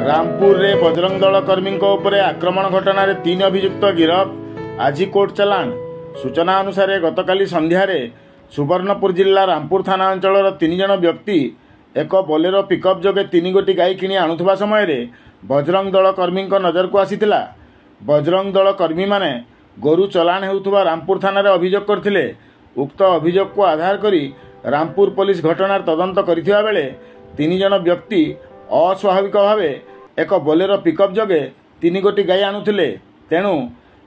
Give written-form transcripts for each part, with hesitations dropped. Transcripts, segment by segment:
रामपुर रे बजरंग दल कर्मी आक्रमण घटना रे 3 अभियुक्त गिरफ आज कोर्ट चलाण। सूचना अनुसार गतकाली संध्यारे सुवर्णपुर जिला रामपुर थाना अंचल 3 जन व्यक्ति एक बोलेरो पिकअप जोगे 3 गोटी गाई किणी आणुवा समय बजरंग दल कर्मी नजर को आसीथिला। बजरंग दल कर्मी माने गोरु चलाण हेउथुवा रामपुर थाना अभियोग करथिले। उक्त अभियोग को आधार करी रामपुर पुलिस घटनार तदंत करिथिबा बेले 3 जन व्यक्ति अस्वाभाविक भावे एक बोलेरो पिकअप जोगे 3 गोटी गाई आणुथिले। तेणु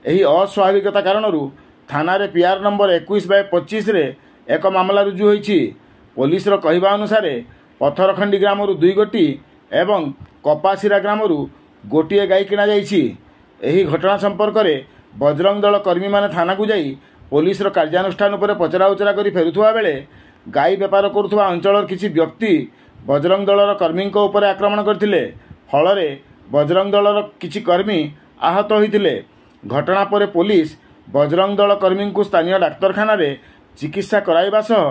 एही अस्वाभाविकता कारणरू थाना रे पीआर नंबर 21/25 रे एक मामला रुजु होईछि। पुलिस रो कहिबा अनुसार पथरखंडी ग्रामरू 2 गोटी एवं कपासीरा ग्रामरू गोटिए गाई किणा जाइछि। एही घटना संपर्क में बजरंग दल कर्मी माने थाना को जाई पुलिस रो कार्यानुष्ठान उपरे पचरा उचरा करी फेरुथुवा बेले गाई बेपार करुथुवा अंचलर किछि व्यक्ति बजरंग दलर कर्मी उपर आक्रमण करथिले। फल बजरंग दलर किछि कर्मी आहत होइथिले। घटना पर पुलिस बजरंग दल कर्मी को स्थानीय डाक्तरखाना रे चिकित्सा कराइबा सह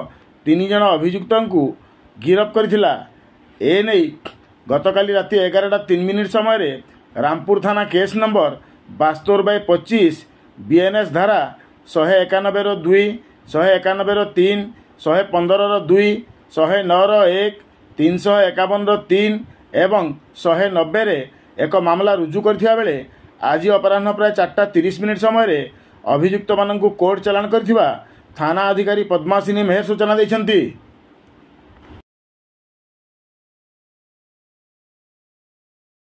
3 जन अभियुक्तंकु गिरफ करथिला। एनै गतकाली राति 11:03 समय रे रामपुर थाना केस नंबर 72/25 बीएनएस धारा 191(2), 191(3), 115(2), 109(1), 351(3) एवं 190 रे एक मामला रुजु करथिया बेले आज अपराह्न प्राय 4:30 समय रे अभियुक्त माननकु कोर्ट चलाण करथिबा थाना अधिकारी पद्मासिनी मेहर सूचना दैछन्ति।